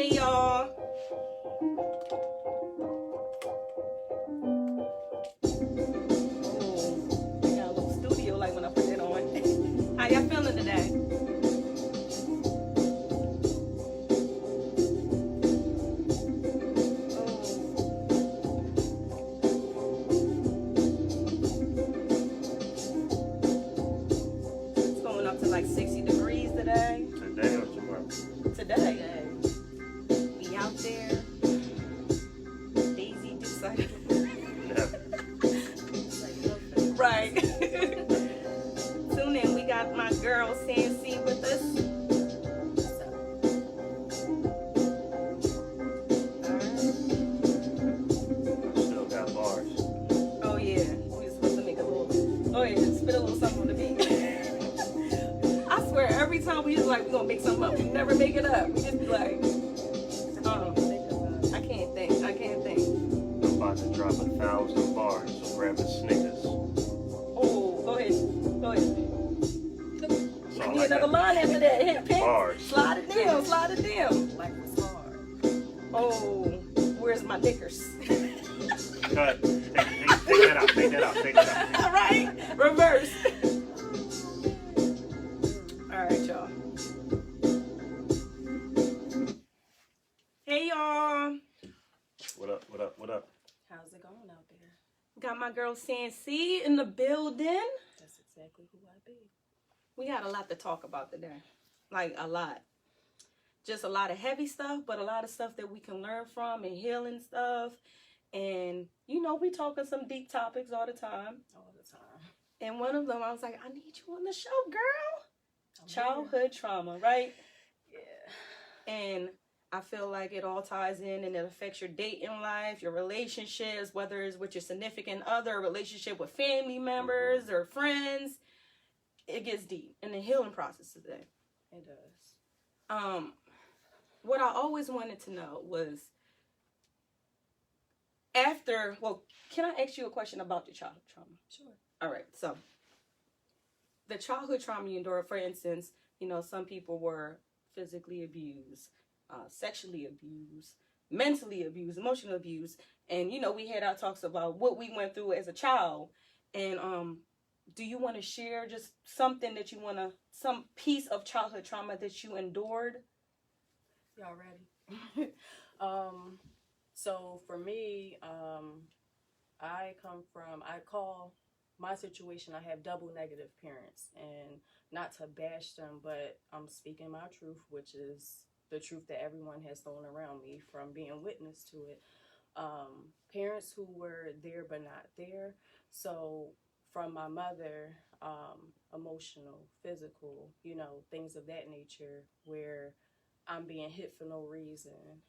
Hey y'all. Oh, I got a little studio like when I put that on. How y'all feeling today? It's going up to like 60 degrees today. Today or tomorrow? Today. We out there. Daisy decided. Right. Tune in. We got my girl Sancy with us. Still got bars. Oh yeah. We were supposed to make a little. Oh yeah, spit a little something on the beat. I swear, every time we just like we're gonna make something up, we never make it up. We just be like, I can't think. I'm about to drop 1,000 bars, so grab a Snickers. Oh, go ahead. So Give me another line after that. Hit pick. Bars. Slide it down. Life was hard. Oh, where's my knickers? Cut. Take that out. All right, reverse. All right, y'all. Hey, y'all. What up? How's it going out there? Got my girl Sancy in the building. That's exactly who I be. We got a lot to talk about today. Like, a lot. Just a lot of heavy stuff, but a lot of stuff that we can learn from and healing stuff. And, you know, we talking some deep topics all the time. And one of them, I was like, I need you on the show, girl. Childhood trauma, right? Yeah. And I feel like it all ties in and it affects your dating life, your relationships, whether it's with your significant other, a relationship with family members or friends. It gets deep in the healing process today. It does. What I always wanted to know was can I ask you a question about your childhood trauma? Sure. All right. So the childhood trauma you endured, for instance, you know, some people were physically abused, sexually abused, mentally abused, emotionally abused. And, you know, we had our talks about what we went through as a child. And do you want to share just something that some piece of childhood trauma that you endured? Y'all ready? So for me, I call my situation, I have double negative parents, and not to bash them, but I'm speaking my truth, which is the truth that everyone has thrown around me from being witness to it. Parents who were there but not there. So from my mother, emotional, physical, you know, things of that nature, where I'm being hit for no reason,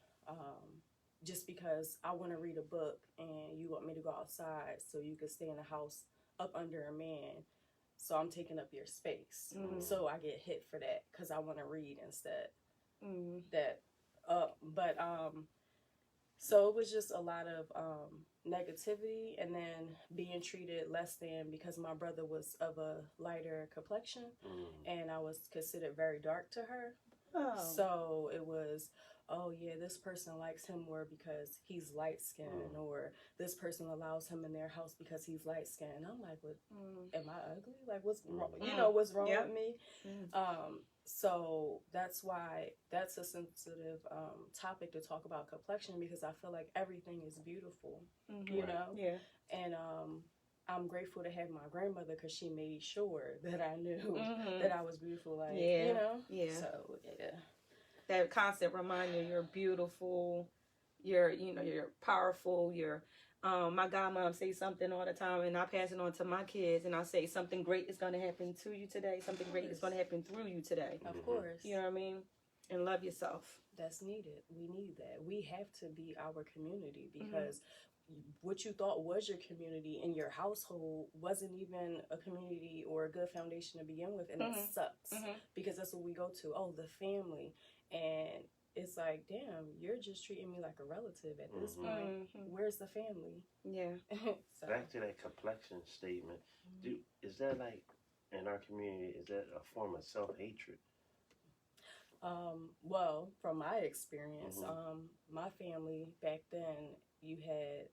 just because I want to read a book and you want me to go outside so you can stay in the house up under a man. So I'm taking up your space. Mm-hmm. So I get hit for that because I want to read instead. Mm-hmm. So it was just a lot of negativity, and then being treated less than because my brother was of a lighter complexion, and I was considered very dark to her. Oh. So it was, oh yeah, this person likes him more because he's light skinned, or this person allows him in their house because he's light skinned. And I'm like, what? Am I ugly? Like, what's wrong? You know, what's wrong with me? So that's why that's a sensitive topic to talk about complexion, because I feel like everything is beautiful, you know? Yeah. And I'm grateful to have my grandmother, because she made sure that I knew that I was beautiful, like, you know? Yeah. So, yeah. That constant reminder, you're beautiful, you're powerful, my godmom say something all the time, and I pass it on to my kids, and I say something great is going to happen to you today, something great is going to happen through you today. Of course. You know what I mean? And love yourself. That's needed. We need that. We have to be our community, because what you thought was your community in your household wasn't even a community or a good foundation to begin with, and it sucks, because that's what we go to. Oh, the family. And it's like, damn, you're just treating me like a relative at this point. Where's the family? Yeah. So. Back to that complexion statement. Is that like, in our community, is that a form of self-hatred? Well, from my experience, Mhm. my family back then, you had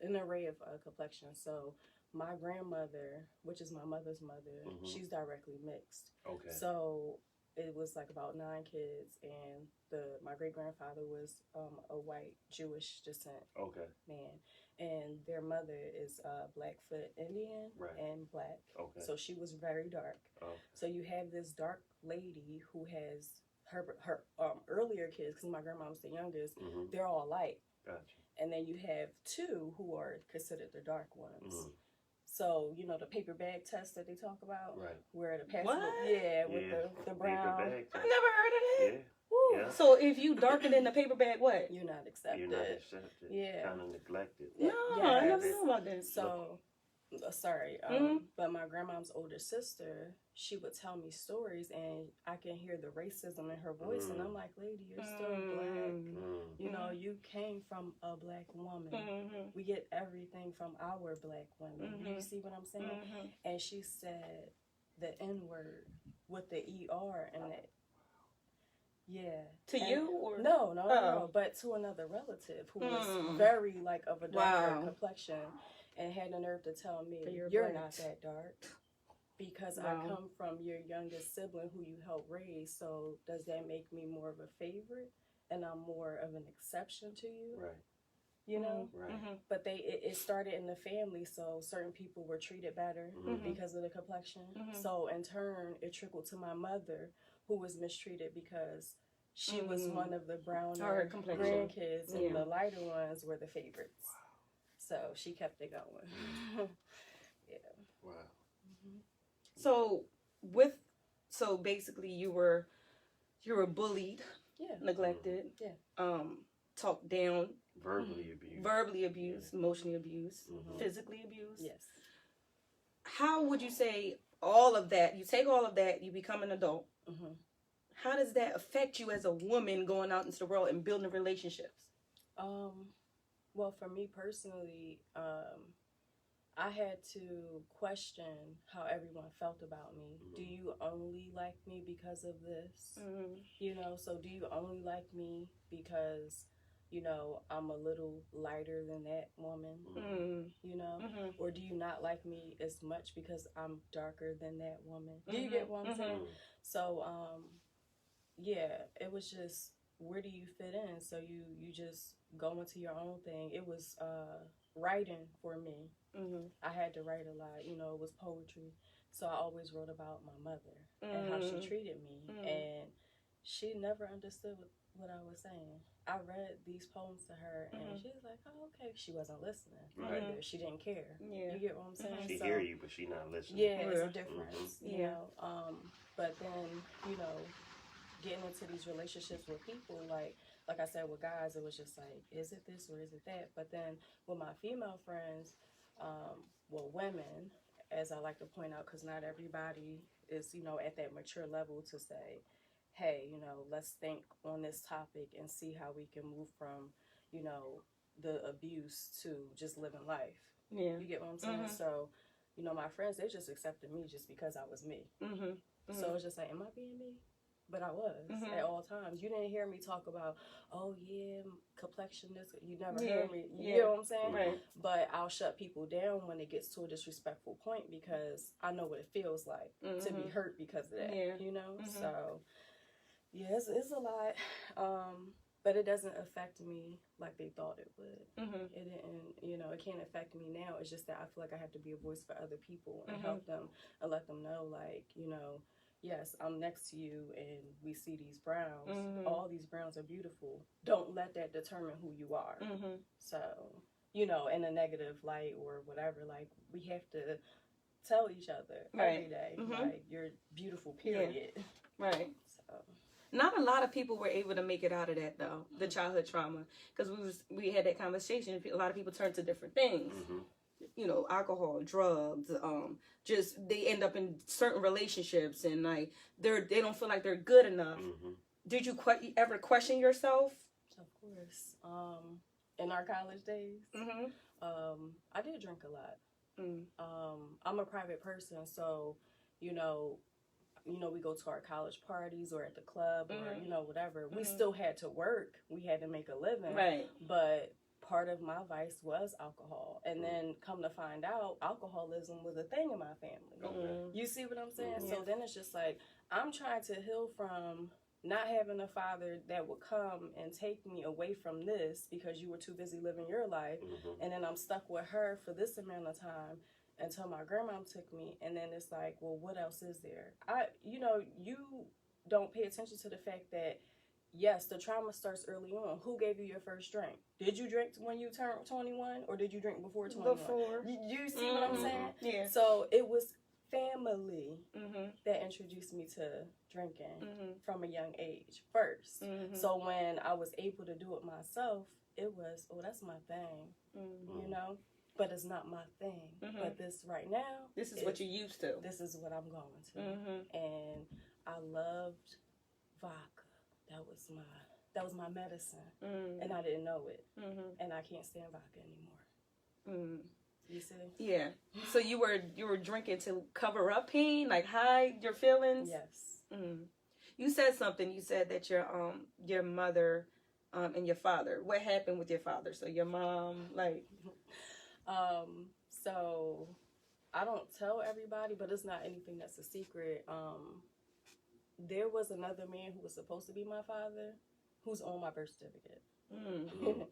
an array of complexion. So my grandmother, which is my mother's mother, Mhm. she's directly mixed. Okay. So it was like about 9 kids, and my great grandfather was a white Jewish descent Okay. man, and their mother is Blackfoot Indian Right. and black. Okay. So she was very dark. Oh. So you have this dark lady who has her earlier kids, because my grandma was the youngest. Mhm. They're all light, Gotcha. and then you have two who are considered the dark ones. Mhm. So you know the paper bag test that they talk about, Right. where the passable, What? with Yeah. the Paper brown. bag I test. never heard of that. Yeah. Woo. Yeah. So if you darken in the paper bag, what? You're not accepted. You're not accepted. Yeah. Kind of neglected. No, Yeah. I never knew about this. So, sorry, Mhm. but my grandmom's older sister, she would tell me stories, and I can hear the racism in her voice, and I'm like, lady, you're still black. Mm. You know, you came from a black woman. Mhm. We get everything from our black women. You see what I'm saying? Mhm. And she said the N word with the ER in it. Yeah. To And- you or No, but to another relative who was Mm. very like of a darker Wow. complexion, and had the nerve to tell me, That you're you're black. not that dark, because Wow. I come from your youngest sibling who you helped raise. So does that make me more of a favorite, and I'm more of an exception to you? Right. You know. Right. Mhm. But it started in the family, so certain people were treated better Mhm. because of the complexion. Mhm. So in turn, it trickled to my mother, who was mistreated because she was one of the browner Her complexion. grandkids, Yeah. and the lighter ones were the favorites. So she kept it going. Yeah. Wow. So basically you were bullied, Yeah. neglected, Yeah. talked down, Verbally abused. verbally abused, emotionally abused, Mhm. physically abused. Yes. How would you say all of that? You take all of that, you become an adult. hmm How does that affect you as a woman going out into the world and building relationships? Well, for me personally, I had to question how everyone felt about me. Mhm. Do you only like me because of this? Mm-hmm. You know, so do you only like me because, you know, I'm a little lighter than that woman, Mm-hmm. you know? Mm-hmm. Or do you not like me as much because I'm darker than that woman? Do you get what I'm saying? Mhm. So, yeah, it was just, where do you fit in? So you just go into your own thing. It was writing for me. Mm-hmm. I had to write a lot. You know, it was poetry. So I always wrote about my mother and how she treated me. And she never understood what I was saying. I read these poems to her, and she was like, oh, okay. She wasn't listening either. She didn't care. Yeah. You get what I'm saying? She So, hear you, but she not listening. yeah, it's Yeah. a difference, you Yeah. know. But then, you know, getting into these relationships with people, like I said, with guys, it was just like, is it this or is it that? But then with my female friends, well, women, as I like to point out, because not everybody is, you know, at that mature level to say, hey, you know, let's think on this topic and see how we can move from, you know, the abuse to just living life. Yeah. You get what I'm saying? So, you know, my friends, they just accepted me just because I was me. So it's just like, am I being me? But I was at all times. You didn't hear me talk about, oh yeah, complexion this. You never heard me. You know what I'm saying? Right. But I'll shut people down when it gets to a disrespectful point, because I know what it feels like to be hurt because of that. Yeah. You know? So yeah, it's a lot. But it doesn't affect me like they thought it would. It didn't, you know, it can't affect me now. It's just that I feel like I have to be a voice for other people and help them and let them know, like, you know, yes, I'm next to you and we see these browns. All these browns are beautiful. Don't let that determine who you are. So, you know, in a negative light or whatever, like, we have to tell each other every day, like, you're beautiful, period. Right. So. Not a lot of people were able to make it out of that, though, the childhood trauma, because we had that conversation. A lot of people turn to different things, you know, alcohol, drugs, just they end up in certain relationships, and like they don't feel like they're good enough. Did you ever question yourself? Of course. In our college days, I did drink a lot. I'm a private person, so, you know, you know, we go to our college parties or at the club or, Mhm. you know, whatever. We Mhm. still had to work. We had to make a living. Right. But part of my vice was alcohol. And then come to find out, alcoholism was a thing in my family. Mhm. You see what I'm saying? Mhm. So then it's just like, I'm trying to heal from not having a father that would come and take me away from this because you were too busy living your life. And then I'm stuck with her for this amount of time until my grandmom took me. And then it's like, well, what else is there? You know, you don't pay attention to the fact that, yes, the trauma starts early on. Who gave you your first drink? Did you drink when you turned 21 or did you drink before 21? Before. You see what I'm saying? Yeah. So it was family Mhm. that introduced me to drinking Mhm. from a young age 1st. Mhm. So when I was able to do it myself, it was, oh, that's my thing, Mhm. you know? But it's not my thing. Mhm. But this right now, This is what you used to. this is what I'm going to. Mhm. And I loved vodka. That was my medicine. Mhm. And I didn't know it. Mhm. And I can't stand vodka anymore. Mhm. You see? Yeah. So you were drinking to cover up pain, like hide your feelings. Yes. Mm. You said something. You said that your mother, and your father. What happened with your father? So your mom, like. So I don't tell everybody, but it's not anything that's a secret. There was another man who was supposed to be my father, who's on my birth certificate. Mm.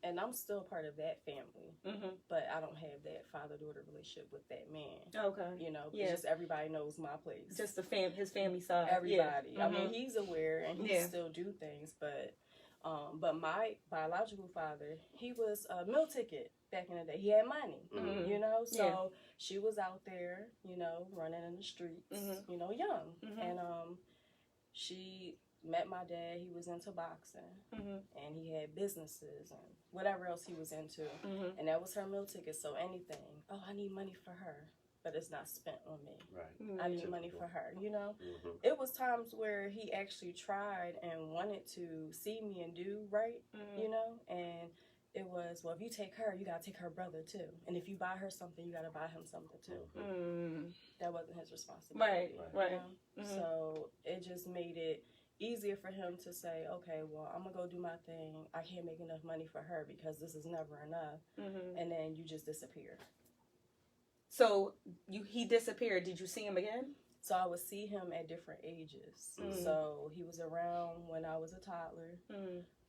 And I'm still part of that family, Mhm. but I don't have that father-daughter relationship with that man. Okay. You know, Yeah. it's just everybody knows my place. Just his family side. Everybody. Yeah. I mean, he's aware and he Yeah. still do things, but my biological father, he was a meal ticket back in the day. He had money, Mhm. you know. So Yeah. she was out there, you know, running in the streets, Mhm. you know, young, Mhm. and she met my dad. He was into boxing, Mhm. and he had businesses and whatever else he was into, Mhm. and that was her meal ticket. So anything, oh, I need money for her, but it's not spent on me. Right. I need money for her, you know. Mm-hmm. It was times where he actually tried and wanted to see me and do right, you know, and it was, well, if you take her, you gotta take her brother too, and if you buy her something, you gotta buy him something too. Mm. That wasn't his responsibility, Right. you know? Mhm. So it just made it easier for him to say, okay, well, I'm gonna go do my thing. I can't make enough money for her because this is never enough, and then you just disappear. So he disappeared. Did you see him again? So I would see him at different ages. So he was around when I was a toddler.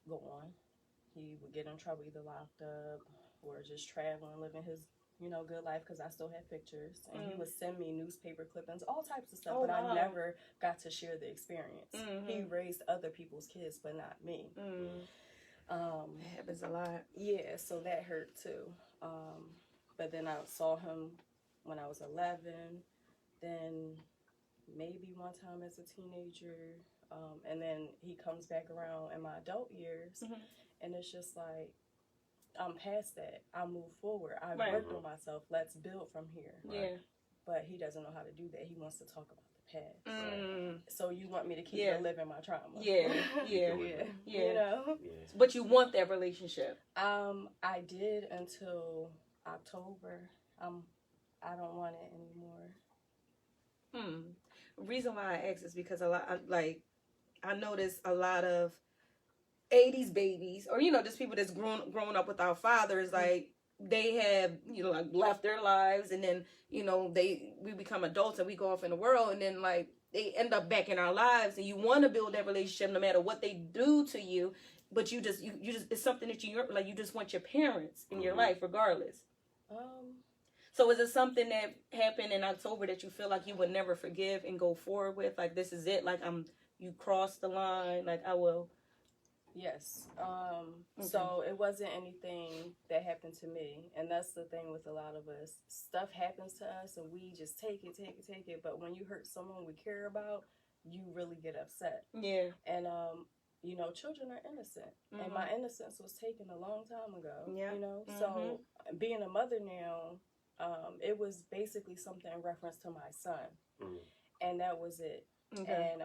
Go on. He would get in trouble, either locked up or just traveling, living his, you know, good life, because I still had pictures. And he would send me newspaper clippings, all types of stuff, but wow. I never got to share the experience. He raised other people's kids, but not me. It happens a lot. Yeah, so that hurt too. But then I saw him when I was 11, then maybe one time as a teenager, and then he comes back around in my adult years, and it's just like, I'm past that. I move forward. I worked on myself. Let's build from here. Yeah. But he doesn't know how to do that. He wants to talk about the past. So you want me to keep reliving my trauma? Yeah. You know? But you want that relationship. I did until October. I don't want it anymore. Reason why I ask is because I notice a lot of 80s babies, or just people that's grown up without fathers, like they have like left their lives, and then we become adults and we go off in the world, and then like they end up back in our lives, and you want to build that relationship no matter what they do to you, but you just it's something that you just want your parents in your life regardless. So is it something that happened in October that you feel like you would never forgive and go forward with? Like, this is it? Like, you crossed the line? Like, I will... Yes. So it wasn't anything that happened to me. And that's the thing with a lot of us. Stuff happens to us and we just take it. But when you hurt someone we care about, you really get upset. Yeah. And, children are innocent. And my innocence was taken a long time ago. Yeah. So being a mother now... it was basically something in reference to my son, and that was it. Okay. And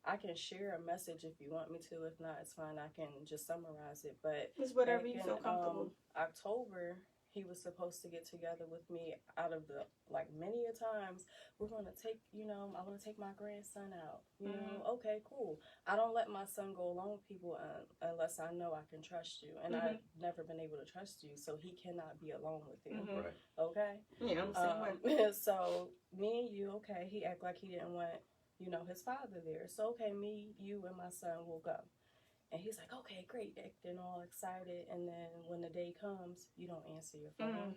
I can share a message if you want me to. If not, it's fine. I can just summarize it. But it's whatever you feel comfortable. October, he was supposed to get together with me out of the, like, many a times, we're going to take, I want to take my grandson out. Okay, cool. I don't let my son go along with people unless I know I can trust you. And I've never been able to trust you, so he cannot be alone with you. Right. Okay? Yeah, I'm the same way. So, me and you, okay, he act like he didn't want, his father there. So, okay, me, you, and my son will go. And he's like, okay, great, acting all excited. And then when the day comes, you don't answer your phone.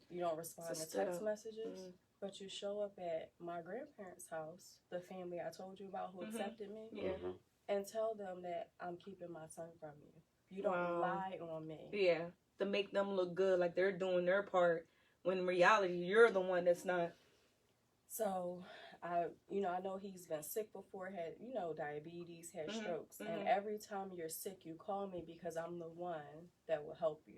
You don't respond to text messages. But you show up at my grandparents' house, the family I told you about who accepted me, and tell them that I'm keeping my son from you. You don't lie on me. Yeah, to make them look good, like they're doing their part, when in reality, you're the one that's not. So, I know he's been sick before, had, diabetes, had strokes. And every time you're sick, you call me because I'm the one that will help you,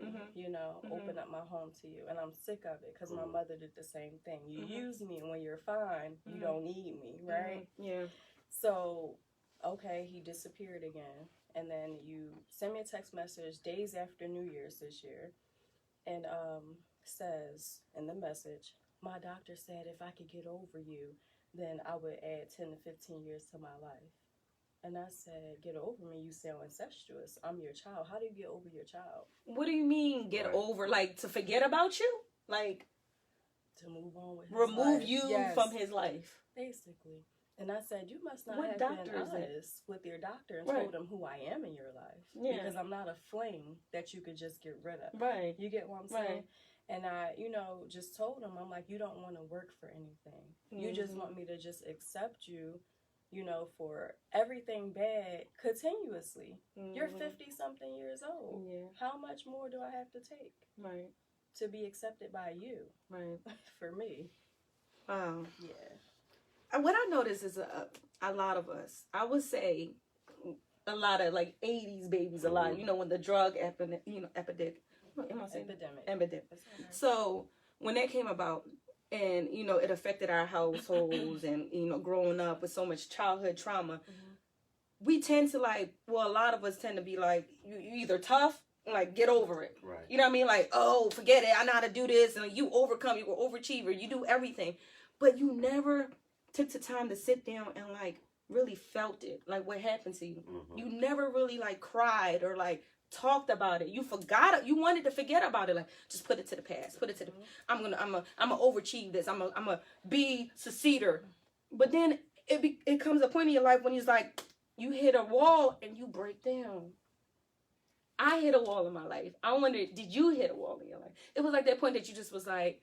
open up my home to you. And I'm sick of it because my mother did the same thing. You use me when you're fine. You don't need me, right? Yeah. So, okay, he disappeared again. And then you send me a text message days after New Year's this year. And says in the message, my doctor said if I could get over you, then I would add 10 to 15 years to my life. And I said, get over me? You sound incestuous. I'm your child. How do you get over your child? What do you mean get over? Like, to forget about you? Like, to move on with his remove life. you from his life. Basically. And I said, you must not What have doctor been is it? honest with your doctor and told him who I am in your life. Yeah. Because I'm not a fling that you could just get rid of. Right. You get what I'm saying? And I, just told him, I'm like, you don't want to work for anything. You just want me to just accept you, for everything bad continuously. You're 50-something years old. Yeah. How much more do I have to take? Right. To be accepted by you. Right. For me. Wow. Yeah. What I notice is a lot of us, I would say a lot of like 80s babies, a lot, when the drug epidemic. What am I saying? Epidemic. So when that came about, and it affected our households, and growing up with so much childhood trauma, we tend to a lot of us tend to be like, you either tough, like get over it. Right. You know what I mean? Like, oh, forget it. I know how to do this, and you overcome. You were overachiever. You do everything, but you never took the time to sit down and like really felt it, like what happened to you. You never really like cried or like talked about it. You forgot it. You wanted to forget about it. Like, just put it to the past. Put it to the. I'm gonna overachieve this. I'm gonna be seceder. But then it comes a point in your life when you're like, you hit a wall and you break down. I hit a wall in my life. I wonder, did you hit a wall in your life? It was like that point that you just was like,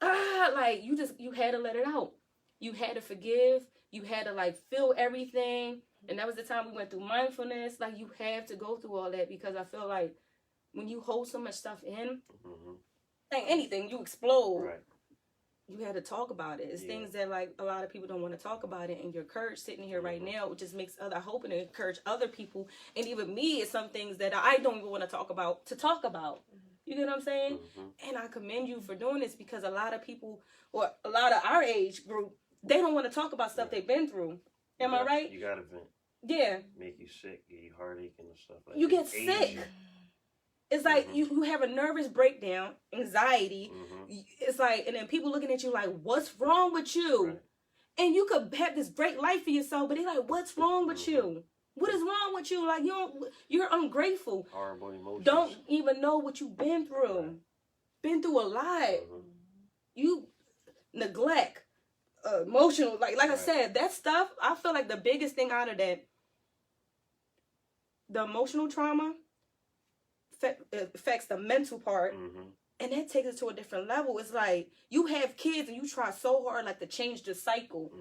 like you had to let it out. You had to forgive. You had to like feel everything. And that was the time we went through mindfulness. Like, you have to go through all that, because I feel like when you hold so much stuff in, like anything, you explode. Right. You had to talk about it. It's things that like a lot of people don't want to talk about it. And your courage sitting here right now just makes I hope and encourage other people. And even me, it's some things that I don't even want to talk about. You get what I'm saying? And I commend you for doing this, because a lot of people, or a lot of our age group, they don't want to talk about stuff they've been through. Am I right? You gotta vent. Yeah. Make you sick, give you heartache and stuff like that. You get sick. It's like you have a nervous breakdown, anxiety. It's like, and then people looking at you like, what's wrong with you? Right. And you could have this great life for yourself, but they're like, what's wrong with you? What is wrong with you? Like, you're ungrateful. Horrible emotions. Don't even know what you've been through. Right. Been through a lot. You neglect. Emotional, like I said, that stuff, I feel like the biggest thing out of that, the emotional trauma affects the mental part, and that takes it to a different level. It's like, you have kids and you try so hard like to change the cycle.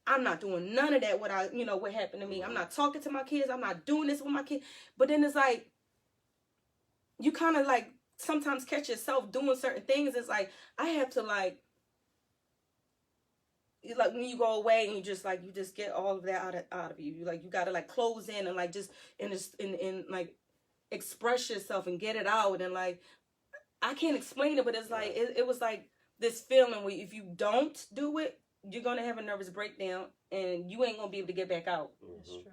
I'm not doing none of that. What happened to me. I'm not talking to my kids. I'm not doing this with my kids. But then it's like, you kind of like sometimes catch yourself doing certain things. It's like, I have to like when you go away and you just get all of that out of you. You gotta like close in and like just and like express yourself and get it out. And like, I can't explain it, but it's like it was like this feeling where if you don't do it, you're gonna have a nervous breakdown and you ain't gonna be able to get back out. That's true.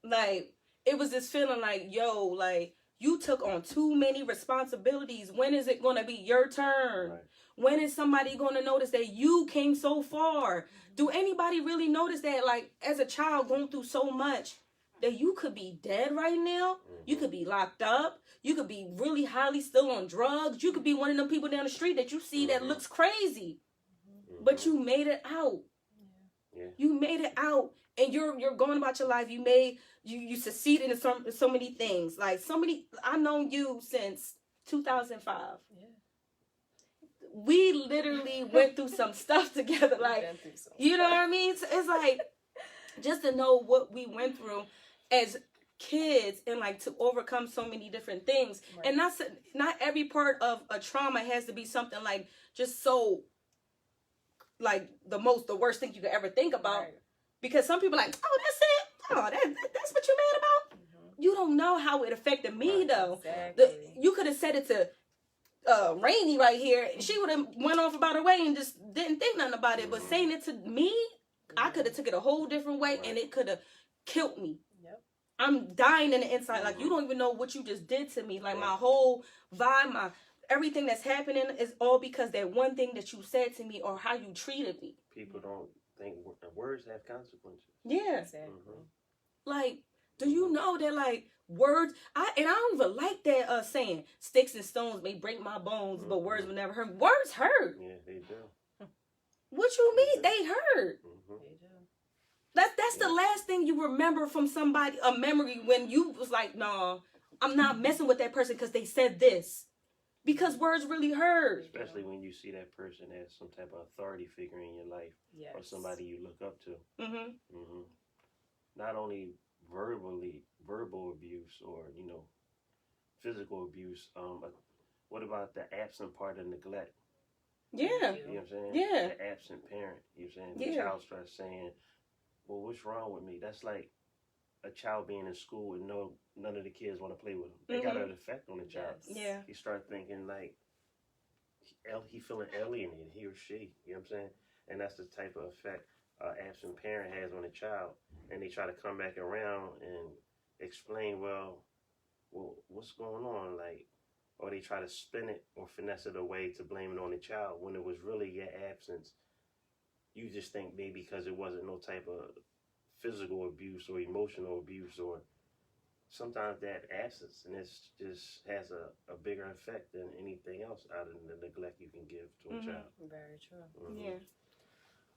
Like, it was this feeling like, yo, like, You took on too many responsibilities. When is it going to be your turn? Right. When is somebody going to notice that you came so far? Do anybody really notice that, like, as a child going through so much, that you could be dead right now? You could be locked up. You could be really highly still on drugs. You could be one of them people down the street that you see that looks crazy. But you made it out. Yeah. You made it out. And you're going about your life. You succeeded in so many things. Like, I've known you since 2005. Yeah. We literally went through some stuff together. Like, you know what I mean? So it's like, just to know what we went through as kids and like to overcome so many different things. Right. And not every part of a trauma has to be something like just so like the worst thing you could ever think about. Right. Because some people are like, oh, that's it. Oh, that's what you're mad about? Mm-hmm. You don't know how it affected me, though. Exactly. You could have said it to Rainy right here. She would have went off about her way and just didn't think nothing about it. But saying it to me, I could have took it a whole different way, and it could have killed me. Yep. I'm dying in the inside. Like, you don't even know what you just did to me. Like, my whole vibe, everything that's happening is all because that one thing that you said to me or how you treated me. People don't think words have consequences. Yeah. Exactly. Like, do you know that, like, words, I don't even like that saying, sticks and stones may break my bones, but words will never hurt. Words hurt. Yeah, they do. What you mean? They hurt. They do. That's the last thing you remember from somebody, a memory when you was like, no, I'm not messing with that person because they said this. Because words really hurt. Especially when you see that person as some type of authority figure in your life. Yes. Or somebody you look up to. Mm-hmm. Mm-hmm. Not only verbal abuse or, physical abuse. What about the absent part of neglect? Yeah. You know what I'm saying? Yeah. The absent parent. You know what I'm saying? The child starts saying, well, what's wrong with me? That's like a child being in school and none of the kids want to play with him. They got an effect on the child. Yes. Yeah. He start thinking like he feeling alienated, he or she. You know what I'm saying? And that's the type of effect an absent parent has on a child. And they try to come back around and explain, well, what's going on? Like, or they try to spin it or finesse it away to blame it on the child when it was really your absence. You just think maybe because it wasn't no type of physical abuse or emotional abuse, or sometimes that absence, and it just has a bigger effect than anything else out of the neglect you can give to a child. Very true. Mm-hmm. Yeah.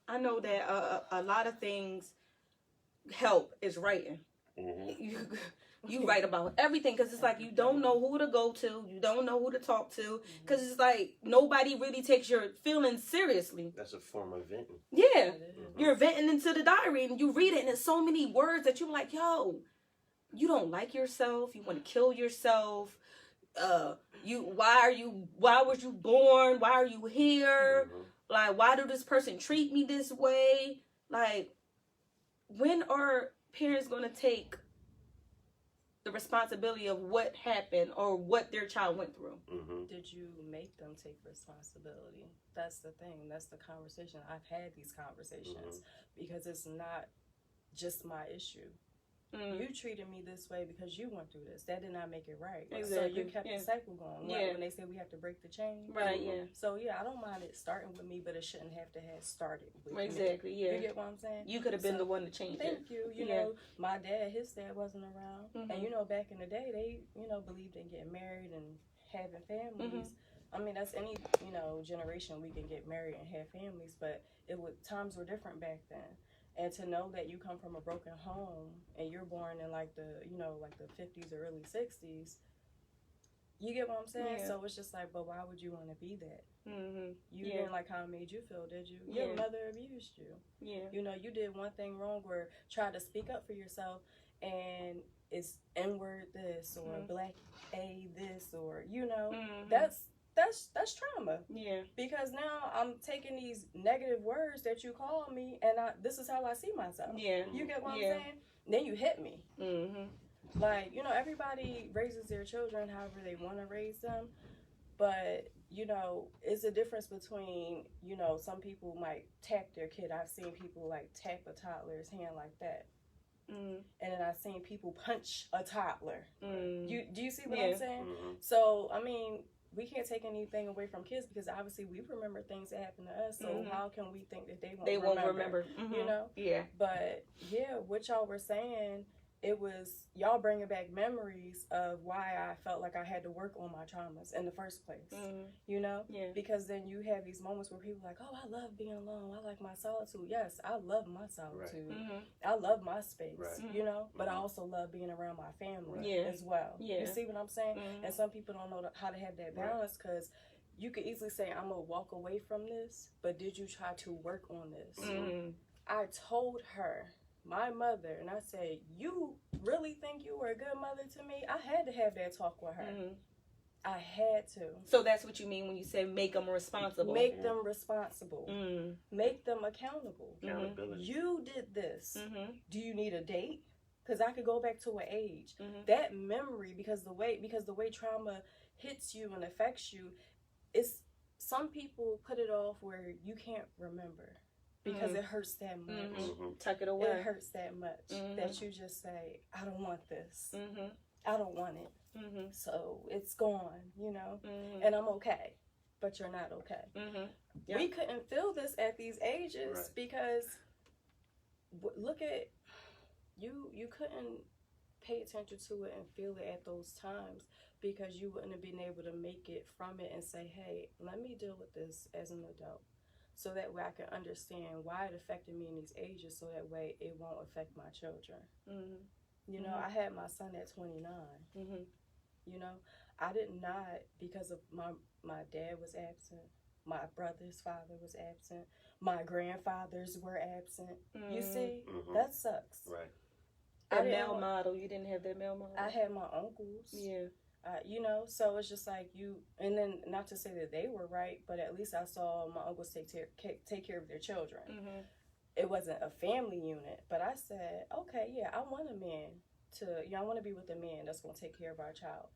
I know that a lot of things help is writing. Mm-hmm. You write about everything because it's like you don't know who to go to, you don't know who to talk to, because it's like nobody really takes your feelings seriously. That's a form of venting. Yeah, you're venting into the diary and you read it and there's so many words that you're like, yo, you don't like yourself, you want to kill yourself. Why was you born? Why are you here? Like, why do this person treat me this way? Like, when are parents going to take the responsibility of what happened or what their child went through? Did you make them take responsibility? That's the thing. That's the conversation. I've had these conversations because it's not just my issue. You treated me this way because you went through this. That did not make it right. Exactly. So you kept the cycle going. Right? When they say we have to break the chain. Right, yeah. So, I don't mind it starting with me, but it shouldn't have to have started with me. Exactly, yeah. You get what I'm saying? You could have been the one to change it. Thank you. You know, his dad wasn't around. And, back in the day, they, believed in getting married and having families. I mean, that's any, generation we can get married and have families, but times were different back then. And to know that you come from a broken home and you're born in like the 50s or early 60s, you get what I'm saying? Yeah. So it's just like, but why would you want to be that? You didn't like how it made you feel, did you? Yeah. Your mother abused you. Yeah. You did one thing wrong or tried to speak up for yourself and it's N-word this or black A this or, That's trauma. Yeah. Because now I'm taking these negative words that you call me, and this is how I see myself. Yeah. You get what I'm saying? Then you hit me. Like, everybody raises their children however they want to raise them, but it's a difference between some people might tap their kid. I've seen people like tap a toddler's hand like that. and then I seen people punch a toddler. Do you see what Yeah. I'm saying? So I mean, we can't take anything away from kids because obviously we remember things that happened to us. So how can we think that they won't remember? You know? Yeah. But yeah, what y'all were saying, it was y'all bringing back memories of why I felt like I had to work on my traumas in the first place. You know? Yeah. Because then you have these moments where people are like, oh, I love being alone. I like my solitude. Yes, I love my solitude. I love my space, you know? But I also love being around my family as well. Yeah. You see what I'm saying? And some people don't know how to have that balance because you could easily say, I'm going to walk away from this, but did you try to work on this? I told her, my mother, and I said, you really think you were a good mother to me? I had to have that talk with her. I had to. So that's what you mean when you say make them responsible. Make them responsible. Make them accountable. Accountability. You did this. Do you need a date? Because I could go back to an age. That memory, because the way trauma hits you and affects you, it's some people put it off where you can't remember. Because it hurts that much. Tuck it away. It hurts that much that you just say, I don't want this. I don't want it. So it's gone, you know? And I'm okay. But you're not okay. We couldn't feel this at these ages because look at, you couldn't pay attention to it and feel it at those times because you wouldn't have been able to make it from it and say, hey, let me deal with this as an adult. So that way I can understand why it affected me in these ages so that way it won't affect my children. You know, I had my son at 29. You know, I did not, because of my dad was absent, my brother's father was absent, my grandfathers were absent. You see, that sucks. Right. A male model, you didn't have that male model? I had my uncles. Yeah. You know, so it's just like you, and then not to say that they were right, but at least I saw my uncles take care of their children. It wasn't a family unit, but I said, okay, yeah, I want a man to, you know, I want to be with a man that's going to take care of our child.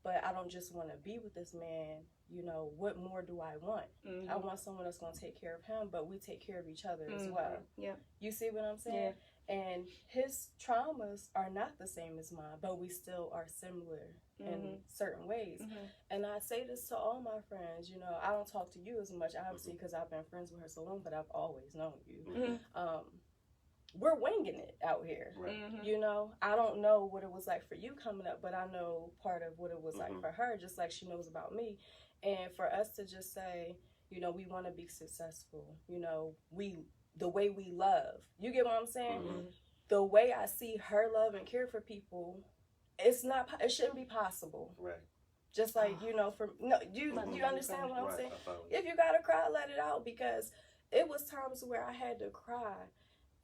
But I don't just want to be with this man, you know, what more do I want? I want someone that's going to take care of him, but we take care of each other as well. Yeah. You see what I'm saying? And his traumas are not the same as mine, but we still are similar in certain ways. And I say this to all my friends, you know, I don't talk to you as much, obviously, because I've been friends with her so long, but I've always known you. We're winging it out here. You know, I don't know what it was like for you coming up, but I know part of what it was like for her, just like she knows about me. And for us to just say, you know, we want to be successful, you know, the way we love. You get what I'm saying? The way I see her love and care for people, it shouldn't be possible. Right. Just like, you know, you understand what I'm saying? If you gotta cry, let it out, because it was times where I had to cry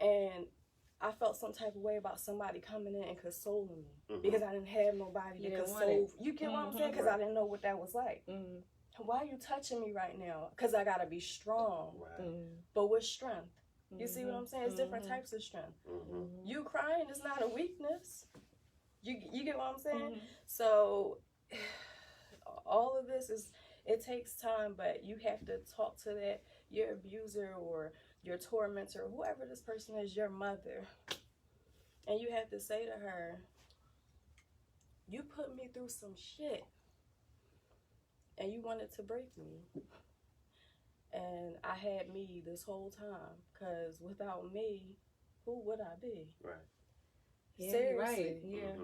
and I felt some type of way about somebody coming in and consoling me because I didn't have nobody to console. You get what I'm saying? Because I didn't know what that was like. Why are you touching me right now? Because I gotta be strong. But with strength. You see what I'm saying? It's different types of strength. You crying is not a weakness. You get what I'm saying? So all of this it takes time, but you have to talk to your abuser or your tormentor, whoever this person is, your mother. And you have to say to her, you put me through some shit and you wanted to break me. And I had me this whole time, because without me, who would I be? Right. Yeah, Seriously. right. Yeah.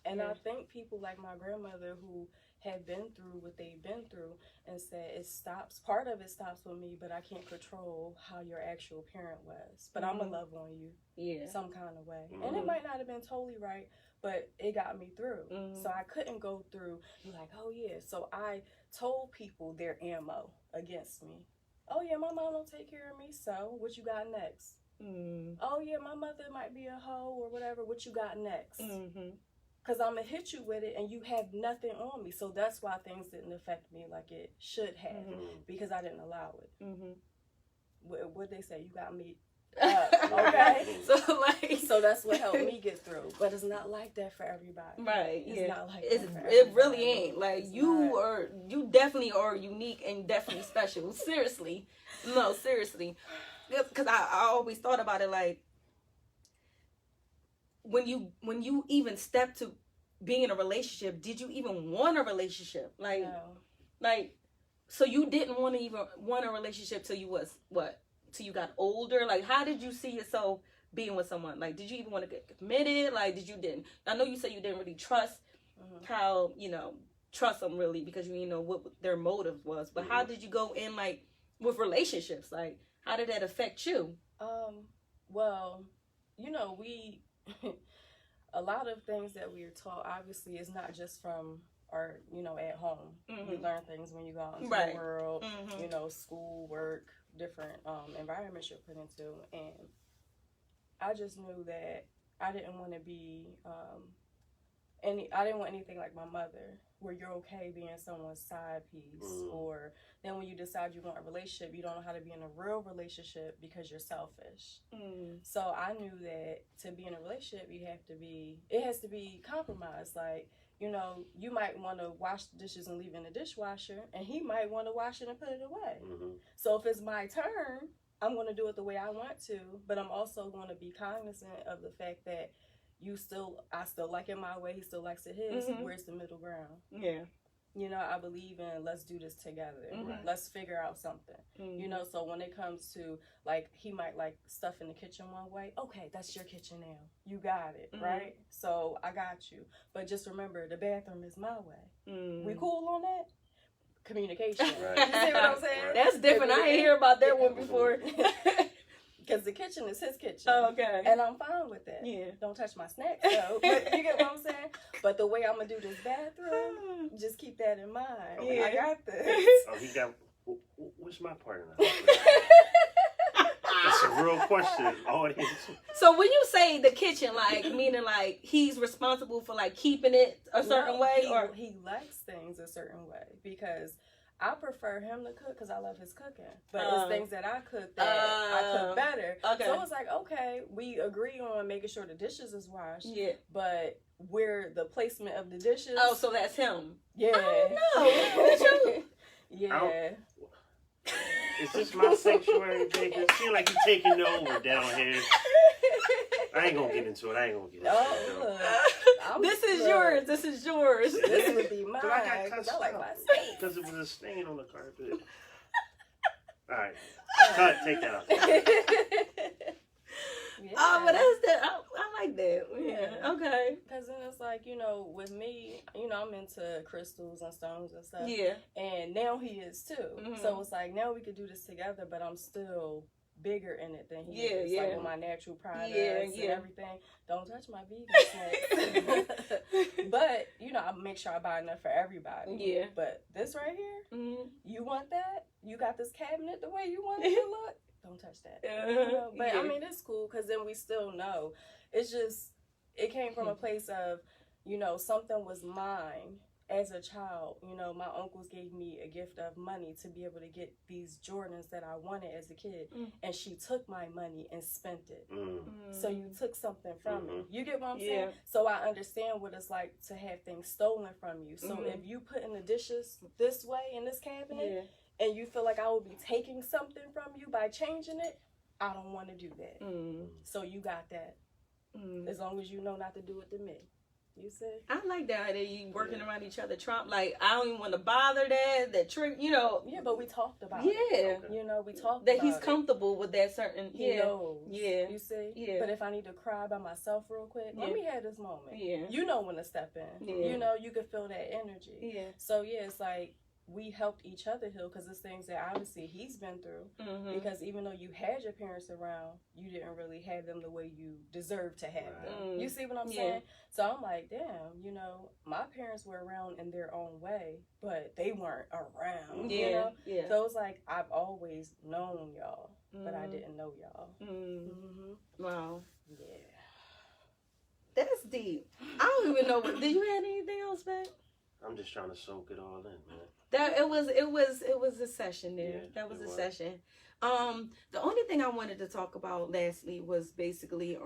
And I think people like my grandmother who have been through what they've been through and said part of it stops with me, but I can't control how your actual parent was. But I'm going to love on you some kind of way. And it might not have been totally right, but it got me through. So I couldn't go through, like, oh yeah. So I told people their ammo against me. Oh yeah, my mom don't take care of me, so what you got next? Oh yeah, my mother might be a hoe or whatever, what you got next? Because I'm going to hit you with it and you have nothing on me. So that's why things didn't affect me like it should have, because I didn't allow it. What they say, you got me okay? So that's what helped me get through. But it's not like that for everybody. Right. It's not like that for everybody. It really ain't. Like, you definitely are unique and definitely special. Seriously. No, seriously. Because I always thought about it like, when you even stepped to being in a relationship, did you even want a relationship? Like, No. like, so you didn't want to even want a relationship till you was what? Till you got older? Like, how did you see yourself being with someone? Like, did you even want to get committed? Like, didn't? I know you said you didn't really trust how, trust them really because you didn't know what their motive was. But how did you go in, like, with relationships? Like, how did that affect you? Well, we a lot of things that we are taught obviously is not just from our, at home. You learn things when you go out into the world, school, work, different environments you're put into. And I just knew that I didn't want to be I didn't want anything like my mother, where you're okay being someone's side piece, or then when you decide you want a relationship, you don't know how to be in a real relationship because you're selfish. So I knew that to be in a relationship, it has to be compromised. Like, you might want to wash the dishes and leave it in the dishwasher, and he might want to wash it and put it away. So if it's my turn, I'm going to do it the way I want to, but I'm also going to be cognizant of the fact that I still like it my way, he still likes it his. Where's the middle ground? Yeah. I believe in let's do this together. Let's figure out something. So when it comes to, like, he might like stuff in the kitchen one way. Okay, that's your kitchen now. You got it, right? So I got you. But just remember, the bathroom is my way. We cool on that? Communication. Right. You see what I'm saying? That's different. I ain't hear about that one before. Because the kitchen is his kitchen. Oh, okay. And I'm fine with that. Yeah. Don't touch my snacks, though. But you get what I'm saying? But the way I'm going to do this bathroom, just keep that in mind. Yeah. I got this. Oh, he got... What's my part in that? That's a real question, audience. So when you say the kitchen, like, meaning, like, he's responsible for, like, keeping it a certain way? Or he likes things a certain way. Because I prefer him to cook because I love his cooking. But it's things that I cook that I cook better. Okay. So it's like, okay, we agree on making sure the dishes is washed. Yeah. But where the placement of the dishes. Oh, so that's him. Yeah. I don't know. Yeah. Is this my sanctuary, baby? I feel like you're taking over down here. I ain't gonna get into it. This is yours. This is yours. This would be mine. But I got cussed I like out my steak. because it was a stain on the carpet. All right, cut. Take that out. Yeah. Oh, but that's that. I like that. Yeah. Okay. Because then it's like, with me, I'm into crystals and stones and stuff. Yeah. And now he is too. So it's like, now we could do this together, but I'm still bigger in it than he is. Yeah. Like with my natural products and everything. Don't touch my vegan snacks. But, I make sure I buy enough for everybody. Yeah. But this right here, you want that? You got this cabinet the way you want it to look? Don't touch that. But I mean, it's cool because then we still know. It's just, it came from a place of, something was mine as a child. My uncles gave me a gift of money to be able to get these Jordans that I wanted as a kid. And she took my money and spent it. So you took something from me. You get what I'm saying? So I understand what it's like to have things stolen from you. So if you put in the dishes this way in this cabinet, and you feel like I will be taking something from you by changing it, I don't want to do that. So you got that. As long as you know not to do it to me. You see? I like that you working around each other. Trump, like, I don't even want to bother that trick, Yeah, but we talked about it. Yeah. We talked that about he's comfortable with that certain. He knows. Yeah. You see? Yeah. But if I need to cry by myself real quick, let me have this moment. Yeah. You know when to step in. Yeah. You can feel that energy. Yeah. So, it's like, we helped each other heal because it's things that obviously he's been through. Because even though you had your parents around, you didn't really have them the way you deserve to have them. You see what I'm saying? So I'm like, damn, my parents were around in their own way, but they weren't around. Yeah. So it's like, I've always known y'all, but I didn't know y'all. Wow. Yeah. That's deep. I don't even know. Did you have anything else, babe? I'm just trying to soak it all in, man. It was a session there. That was a session. The only thing I wanted to talk about lastly was basically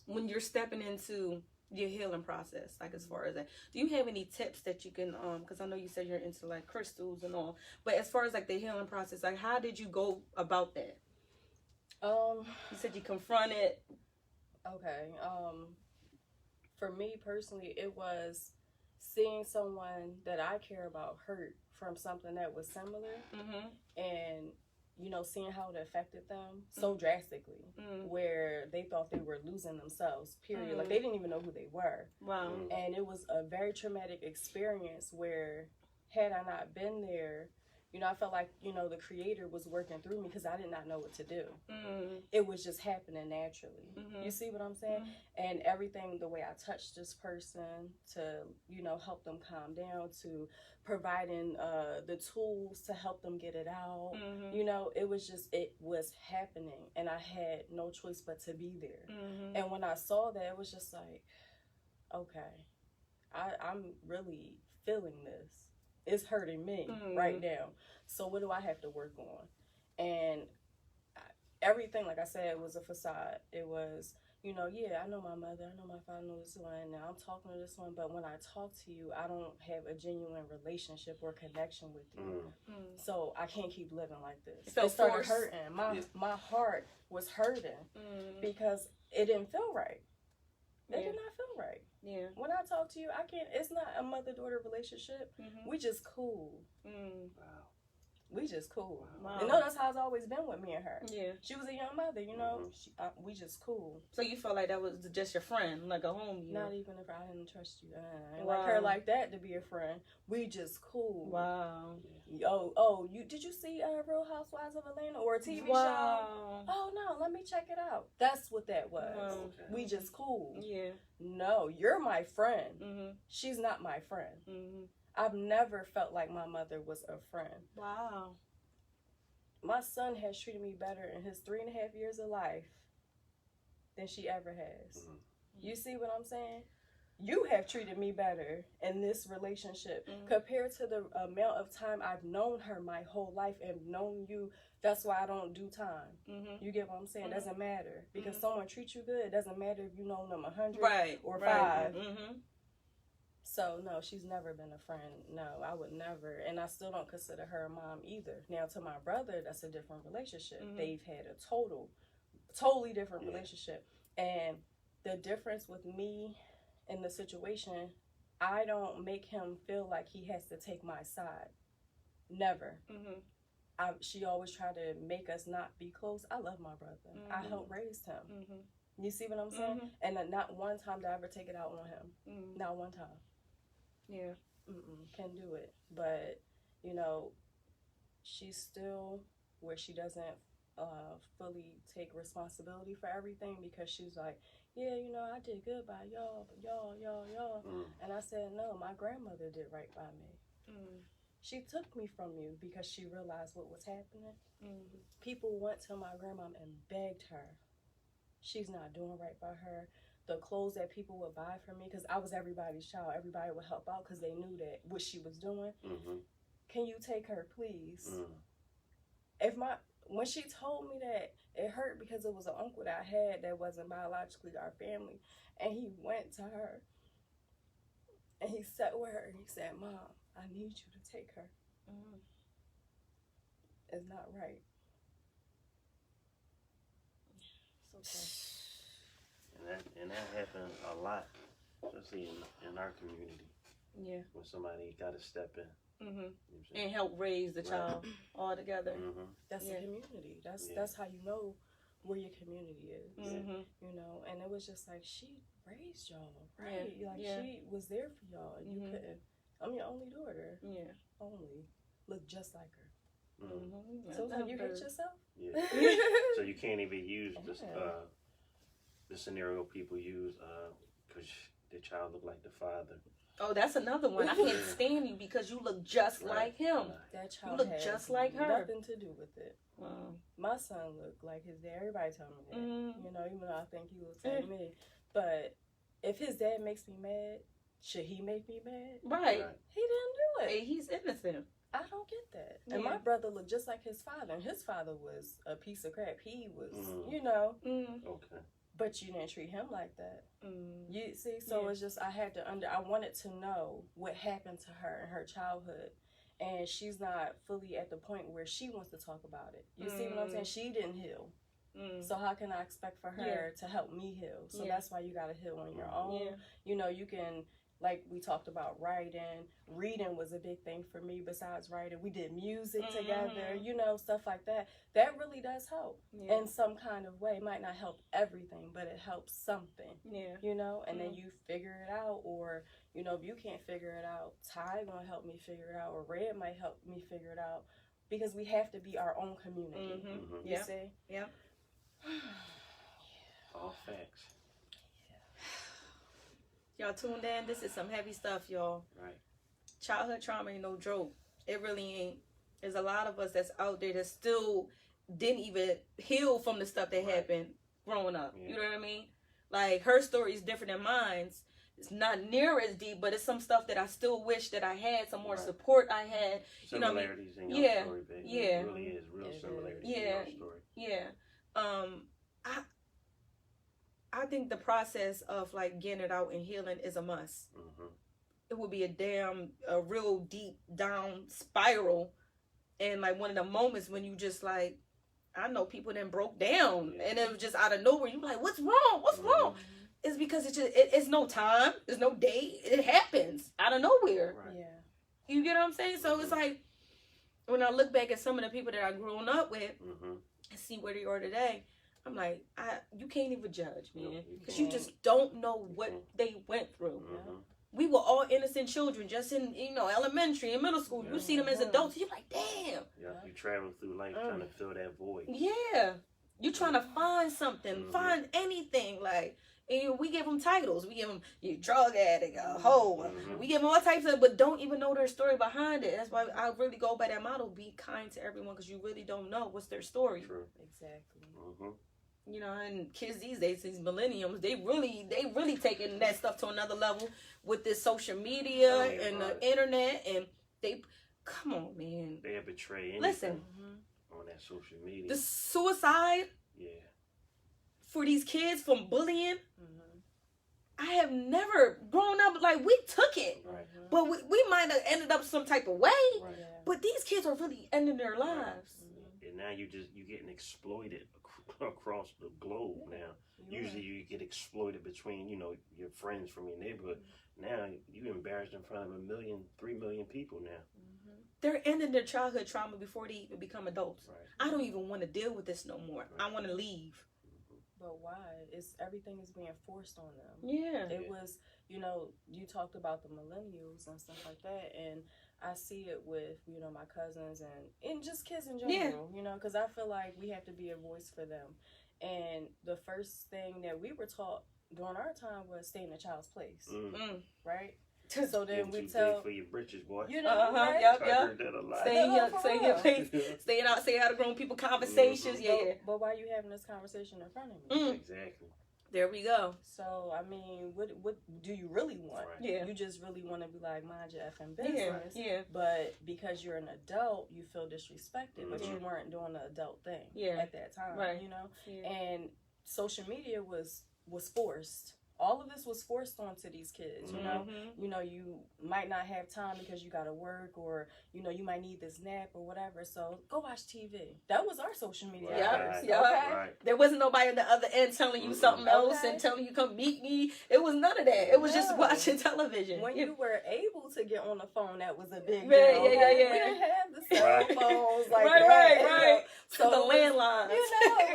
when you're stepping into your healing process, like as far as that, do you have any tips that you can because I know you said you're into like crystals and all, but as far as like the healing process, like how did you go about that? You said you confronted Okay. For me personally, it was seeing someone that I care about hurt from something that was similar, and seeing how it affected them so drastically, where they thought they were losing themselves. Period. Like they didn't even know who they were. Wow. And it was a very traumatic experience where, had I not been there, I felt like, the creator was working through me because I did not know what to do. It was just happening naturally. You see what I'm saying? And everything, the way I touched this person to, help them calm down, to providing the tools to help them get it out, it was happening. And I had no choice but to be there. And when I saw that, it was just like, okay, I'm really feeling this. It's hurting me right now. So what do I have to work on? And everything, like I said, was a facade. It was, I know my mother, I know my father, I know this one, now I'm talking to this one, but when I talk to you, I don't have a genuine relationship or connection with you. So I can't keep living like this. It started hurting. My heart was hurting because it didn't feel right. It did not feel right. Yeah. When I talk to you, it's not a mother-daughter relationship. We just cool. Wow. We just cool. Wow. That's how it's always been with me and her. Yeah. She was a young mother, we just cool. So you felt like that was just your friend, like a homie? Not even if I didn't trust you. I ain't like her like that to be a friend. We just cool. Wow. Did you see Real Housewives of Atlanta or a TV show? Wow. Oh no, let me check it out. That's what that was. Wow. We just cool. Yeah. No, you're my friend. She's not my friend. I've never felt like my mother was a friend. Wow. My son has treated me better in his 3.5 years of life than she ever has. You see what I'm saying? You have treated me better in this relationship compared to the amount of time I've known her my whole life and known you. That's why I don't do time. You get what I'm saying? It doesn't matter. Because someone treats you good, it doesn't matter if you know them 100 or 5. So, no, she's never been a friend. No, I would never. And I still don't consider her a mom either. Now, to my brother, that's a different relationship. They've had a totally different relationship. And the difference with me in the situation, I don't make him feel like he has to take my side. Never. She always tried to make us not be close. I love my brother. I helped raise him. You see what I'm saying? And not one time did I ever take it out on him. Not one time. Yeah. Can do it. But, she's still where she doesn't fully take responsibility for everything because she's like, yeah, I did good by y'all, but y'all. And I said, no, my grandmother did right by me. She took me from you because she realized what was happening. People went to my grandmom and begged her. She's not doing right by her. The clothes that people would buy for me, because I was everybody's child, everybody would help out because they knew that what she was doing. Can you take her, please? When she told me that, it hurt because it was an uncle that I had that wasn't biologically our family, and he went to her and he sat with her and he said, Mom, I need you to take her. It's not right. It's okay. And that happened a lot, especially in our community. Yeah. When somebody got to step in. And help raise the child all together. That's the community. That's how you know where your community is. And it was just like, she raised y'all, right? She was there for y'all, and you couldn't. I'm your only daughter. Yeah. Only. Look just like her. So it's like, you hate yourself? Yeah. So you can't even use this, the scenario people use because the child look like the father. Oh, that's another one. I can't stand you because you look just like him. That child you look just like her. Nothing to do with it. My son looked like his dad. Everybody tell me that. Even though I think he looks like me. But if his dad makes me mad, should he make me mad? Right. He didn't do it. Hey, he's innocent. I don't get that. And my brother looked just like his father. And his father was a piece of crap. He was, Okay. But you didn't treat him like that. You see, so it's just, I wanted to know what happened to her in her childhood. And she's not fully at the point where she wants to talk about it. You see what I'm saying? She didn't heal. So how can I expect for her to help me heal? So that's why you got to heal on your own. You know, you can, like we talked about writing. Reading was a big thing for me besides writing. We did music together, you know, stuff like that. That really does help in some kind of way. It might not help everything, but it helps something. You know, and then you figure it out, or, you know, if you can't figure it out, Ty gonna help me figure it out, or Red might help me figure it out, because we have to be our own community. You see? Yeah. All facts. Y'all tuned in. This is some heavy stuff, y'all. Right. Childhood trauma ain't no joke. It really ain't. There's a lot of us that's out there that still didn't even heal from the stuff that happened growing up. You know what I mean? Like, her story is different than mine's. It's not near as deep, but it's some stuff that I still wish that I had, some more support I had. You know what I mean? Similarities in your story, baby. It really is real similarities in your story. I think the process of, like, getting it out and healing is a must. It would be a real deep down spiral, and like one of the moments when you just like, I know people then broke down, and it was just out of nowhere. You like, what's wrong? What's wrong? It's because it's no time, there's no date. It happens out of nowhere. You get what I'm saying? So it's like, when I look back at some of the people that I've grown up with and see where they are today, I'm like, you can't even judge, man, because you just don't know what they went through. We were all innocent children, just in, you know, elementary and middle school. You see them as adults, you're like, damn. You travel through life trying to fill that void. You're trying to find something, find anything. Like, and we give them titles. We give them drug addict, a hoe. We give them all types of, but don't even know their story behind it. That's why I really go by that motto: be kind to everyone, because you really don't know what's their story. True. Exactly. You know, and kids these days, these millenniums, they really taking that stuff to another level with this social media and the internet, and they, come on, man. They betray anything. Listen, on that social media. The suicide for these kids from bullying, I have never grown up, like, we took it, but we might have ended up some type of way, but these kids are really ending their lives. And now you're getting exploited across the globe now. Usually you get exploited between, you know, your friends from your neighborhood. Now you embarrassed in front of 3 million people now. They're ending their childhood trauma before they even become adults. I don't even want to deal with this no more. I want to leave. But why? Everything is being forced on them. It was, you know, you talked about the millennials and stuff like that, and I see it with, you know, my cousins and just kids in general, you know, because I feel like we have to be a voice for them. And the first thing that we were taught during our time was stay in a child's place, right? So then we tell for your britches, boy. You know, right? I heard that a lot. Stay in your place, stay out of grown people conversations. But why are you having this conversation in front of me? Exactly. There we go. So I mean, what do you really want? You just really want to be like, mind your effing business. But because you're an adult, you feel disrespected, but you weren't doing the adult thing at that time. You know, and social media was forced. All of this was forced onto these kids, you know. You know, you might not have time because you got to work, or, you know, you might need this nap or whatever. So go watch TV. That was our social media. There wasn't nobody on the other end telling you something else and telling you come meet me. It was none of that. It was just watching television. When you were able to get on the phone, that was a big deal. We didn't have the cell phones like that. Right. So the landlines.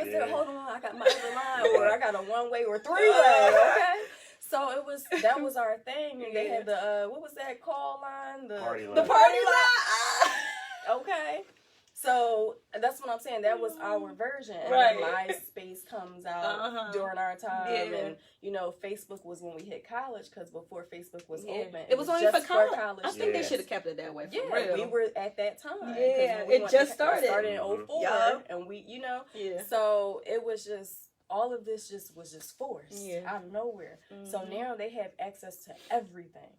You know, hold on, I got my other line, or I got a one-way or three-way. So that was our thing, and they had the what was that call line? The party line. Okay. So that's what I'm saying. That was our version. And then MySpace comes out during our time, and you know, Facebook was when we hit college, because before Facebook was open, it was only for college. I think they should have kept it that way. For real. We were at that time. It just started. It started in 04, and we, you know, so it was just. All of this was just forced out of nowhere. So now they have access to everything.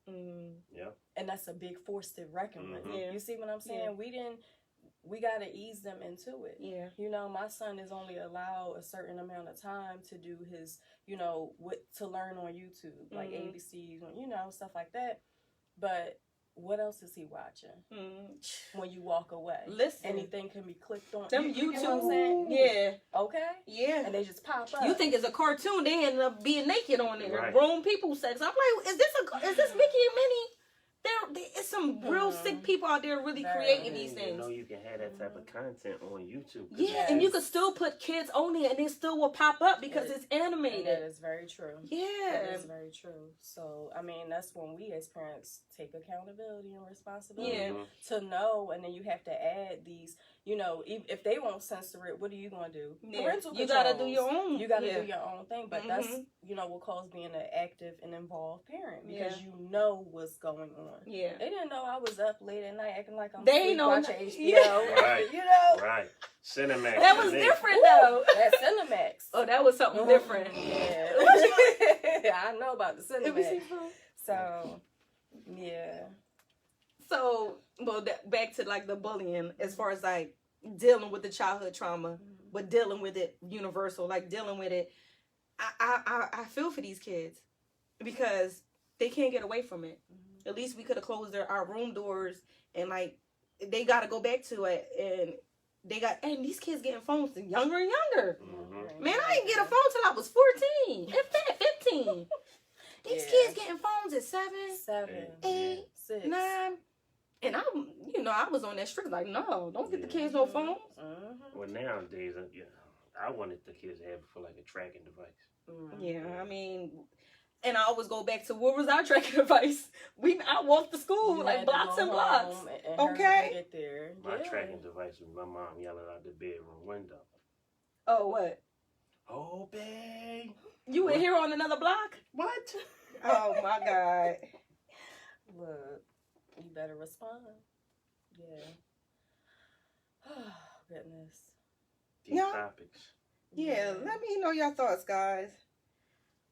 And that's a big force to reckon with. You see what I'm saying? We got to ease them into it. You know, my son is only allowed a certain amount of time to do his, you know, to learn on YouTube, like ABCs, you know, stuff like that. But what else is he watching when you walk away? Listen, anything can be clicked on. them You YouTube, know what I'm saying? yeah, Okay. yeah, And they just pop up. you think it's a cartoon? They end up being naked on there, Right. grown people sex. I'm like, is this Mickey and Minnie? It's some real sick people out there really creating these things. You know, you can have that type of content on YouTube. Yeah, and you could still put kids only, and they still will pop up because it's animated. That is very true. Yeah, that is very true. So, I mean, that's when we as parents take accountability and responsibility to know, and then you have to add these. You know, if they won't censor it, what are you going to do? Parental you got to do your own. You got to do your own thing, but that's, you know, what calls being an active and involved parent because you know what's going on. Yeah. They didn't know I was up late at night acting like I'm they know watching HBO. Yeah. Right. You know? Right. Cinemax. That was different, though. That's Cinemax. Oh, that was something different. Yeah. I know about the Cinemax. So, yeah. So, well, back to like the bullying, as far as like dealing with the childhood trauma, but dealing with it universal, like dealing with it. I feel for these kids because they can't get away from it. At least we could have closed our room doors and like they got to go back to it, and these kids getting phones younger and younger. Man, I didn't get a phone till I was 14, if that 15. These kids getting phones at 7, 8, 6, 9. And I was on that strict, like, no, don't get the kids no phones. Well, nowadays, I wanted the kids to have it for like a tracking device. Yeah, I mean, and I always go back to what was our tracking device? I walked to school like blocks and blocks. Okay. Get there. My tracking device was my mom yelling out the bedroom window. Oh, what? Oh, babe. You were here on another block? What? Oh my God. Look. You better respond. Yeah. Oh, goodness. Deep topics. Yeah, let me know your thoughts, guys.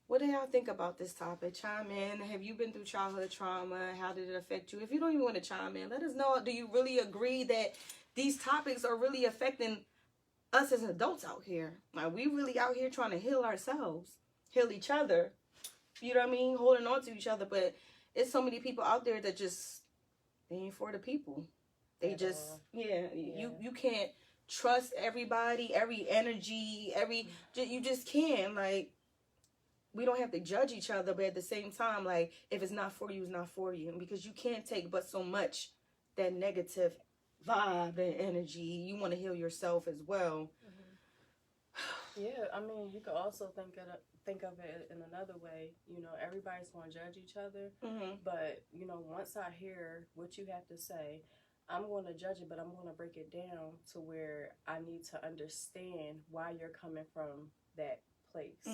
What do y'all think about this topic? Chime in. Have you been through childhood trauma? How did it affect you? If you don't even want to chime in, let us know. Do you really agree that these topics are really affecting us as adults out here? Like, we really out here trying to heal ourselves, heal each other. You know what I mean? Holding on to each other. But it's so many people out there that just... they ain't for the people. They just, you can't trust everybody, every energy, you just can't. Like, we don't have to judge each other, but at the same time, like, if it's not for you, it's not for you. Because you can't take but so much that negative vibe and energy. You want to heal yourself as well. Yeah, I mean, you could also think of it in another way. You know, everybody's going to judge each other, but, you know, once I hear what you have to say, I'm going to judge it, but I'm going to break it down to where I need to understand why you're coming from that place.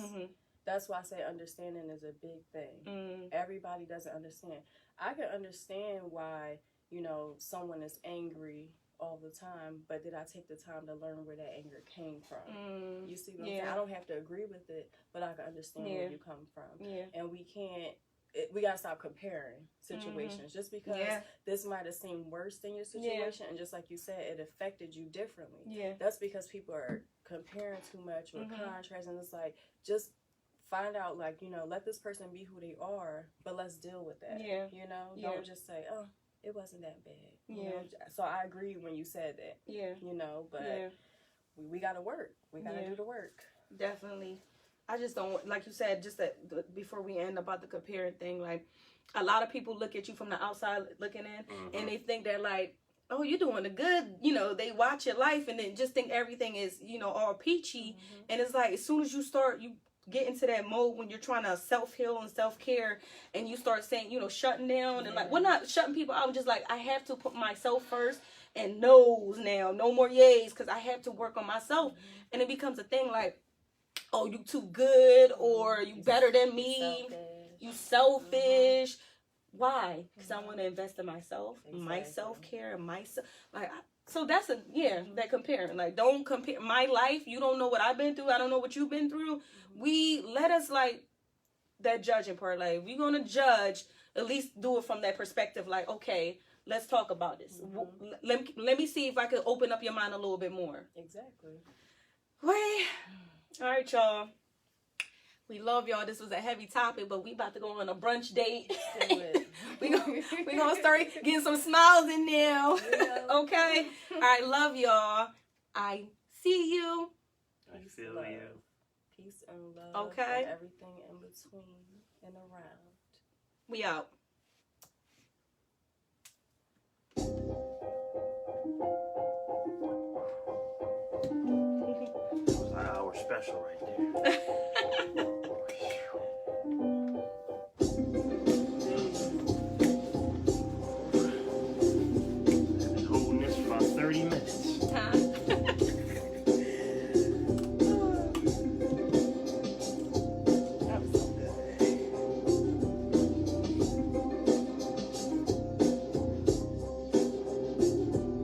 That's why I say understanding is a big thing. Everybody doesn't understand. I can understand why, you know, someone is angry all the time, but did I take the time to learn where that anger came from? You see what I'm saying? I don't have to agree with it, but I can understand where you come from. And we gotta stop comparing situations. Just because this might have seemed worse than your situation, and just like you said, it affected you differently. That's because people are comparing too much or contrasting. It's like, just find out, like, you know, let this person be who they are, but let's deal with that. You know, don't just say, oh, it wasn't that bad. You know? So I agree when you said that. You know, but we gotta work. We gotta do the work. Definitely. I just don't, like you said, just that before we end about the comparing thing, like, a lot of people look at you from the outside looking in, and they think they're like, oh, you're doing a good, you know, they watch your life and then just think everything is, you know, all peachy. And it's like, as soon as you get into that mode when you're trying to self-heal and self-care, and you start saying, you know, shutting down and like, we're not shutting people out. I'm just like, I have to put myself first, and no's now, no more yays, because I have to work on myself. And it becomes a thing like, oh, you too good, or you better than me, you selfish. Why? Because I want to invest in myself, my self-care, and myself. Like, so that's that comparing. Like, don't compare my life. You don't know what I've been through. I don't know what you've been through. We let us, like, that judging part. Like, we're going to judge, at least do it from that perspective. Like, okay, let's talk about this. Let me see if I can open up your mind a little bit more. Exactly. Wait. All right, y'all. We love y'all. This was a heavy topic, but we about to go on a brunch date. Do it. we gonna start getting some smiles in there. Yeah. Okay? All right, love y'all. I see you. I Peace, feel love. you. Peace and love. Okay. And everything in between and around. We out. That was our special right there.